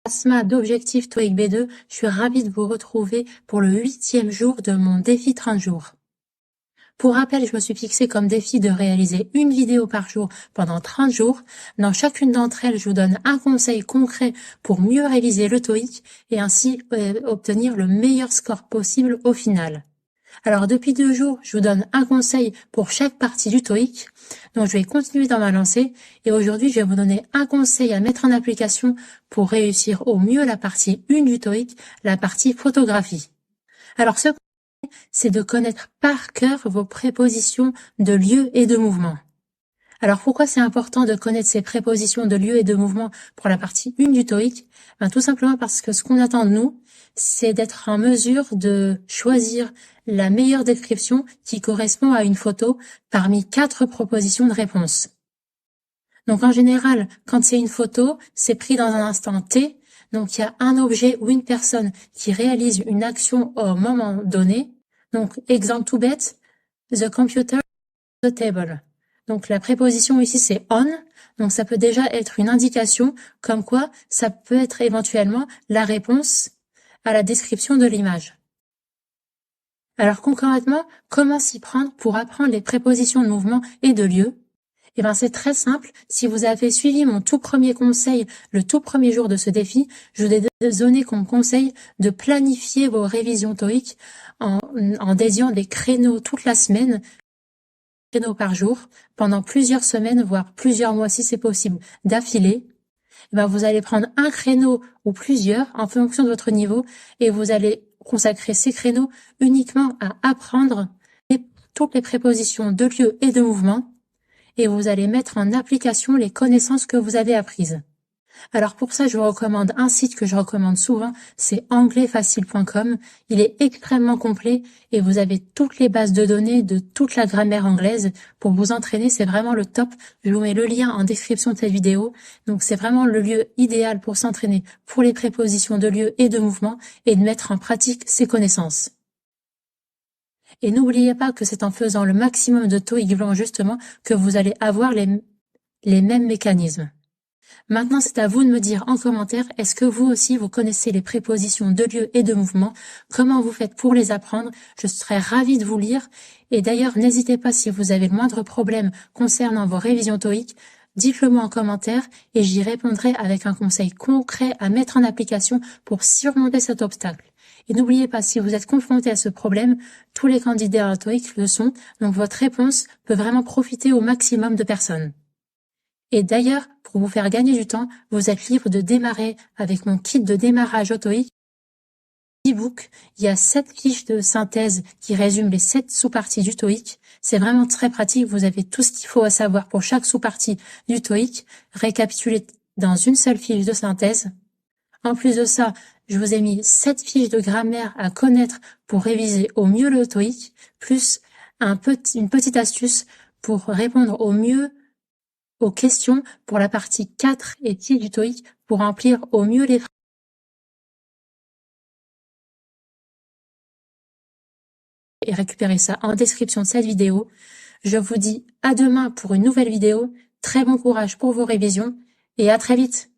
Asma d'Objectif TOEIC B2, je suis ravie de vous retrouver pour le 8e jour de mon défi 30 jours. Pour rappel, je me suis fixé comme défi de réaliser une vidéo par jour pendant 30 jours. Dans chacune d'entre elles, je vous donne un conseil concret pour mieux réviser le TOEIC et ainsi obtenir le meilleur score possible au final. Alors depuis 2 jours, je vous donne un conseil pour chaque partie du TOEIC. Donc je vais continuer dans ma lancée et aujourd'hui je vais vous donner un conseil à mettre en application pour réussir au mieux la partie 1 du TOEIC, la partie photographie. Alors ce conseil, c'est de connaître par cœur vos prépositions de lieu et de mouvement. Alors pourquoi c'est important de connaître ces prépositions de lieu et de mouvement pour la partie 1 du TOEIC? Tout simplement parce que ce qu'on attend de nous, c'est d'être en mesure de choisir la meilleure description qui correspond à une photo parmi 4 propositions de réponse. Donc en général, quand c'est une photo, c'est pris dans un instant T, donc il y a un objet ou une personne qui réalise une action au moment donné. Donc exemple tout bête, the computer is on the table. Donc la préposition ici c'est on, donc ça peut déjà être une indication comme quoi ça peut être éventuellement la réponse à la description de l'image. Alors concrètement, comment s'y prendre pour apprendre les prépositions de mouvement et de lieu? C'est très simple. Si vous avez suivi mon tout premier conseil, le tout premier jour de ce défi, je vous ai donné comme conseil de planifier vos révisions TOEIC en dédiant des créneaux toute la semaine, créneaux par jour, pendant plusieurs semaines, voire plusieurs mois si c'est possible, d'affilée. Vous allez prendre un créneau ou plusieurs en fonction de votre niveau et vous allez consacrer ces créneaux uniquement à apprendre toutes les prépositions de lieu et de mouvement et vous allez mettre en application les connaissances que vous avez apprises. Alors pour ça, je vous recommande un site que je recommande souvent, c'est anglais-facile.com. Il est extrêmement complet et vous avez toutes les bases de données de toute la grammaire anglaise pour vous entraîner. C'est vraiment le top. Je vous mets le lien en description de cette vidéo. Donc c'est vraiment le lieu idéal pour s'entraîner pour les prépositions de lieu et de mouvement et de mettre en pratique ces connaissances. Et n'oubliez pas que c'est en faisant le maximum de TOEIC blanc justement que vous allez avoir les mêmes mécanismes. Maintenant, c'est à vous de me dire en commentaire, est-ce que vous aussi vous connaissez les prépositions de lieu et de mouvement? Comment vous faites pour les apprendre? Je serais ravie de vous lire. Et d'ailleurs, n'hésitez pas si vous avez le moindre problème concernant vos révisions TOEIC, dites-le moi en commentaire et j'y répondrai avec un conseil concret à mettre en application pour surmonter cet obstacle. Et n'oubliez pas, si vous êtes confronté à ce problème, tous les candidats à TOEIC le sont, donc votre réponse peut vraiment profiter au maximum de personnes. Et d'ailleurs, pour vous faire gagner du temps, vous êtes libre de démarrer avec mon kit de démarrage au TOEIC e-book. Il y a 7 fiches de synthèse qui résument les 7 sous-parties du TOEIC. C'est vraiment très pratique. Vous avez tout ce qu'il faut à savoir pour chaque sous-partie du TOEIC, récapitulé dans une seule fiche de synthèse. En plus de ça, je vous ai mis 7 fiches de grammaire à connaître pour réviser au mieux le TOEIC, plus une petite astuce pour répondre au mieux aux questions pour la partie 4 et 6 du TOEIC pour remplir au mieux les phrases. Et récupérer ça en description de cette vidéo. Je vous dis à demain pour une nouvelle vidéo. Très bon courage pour vos révisions et à très vite.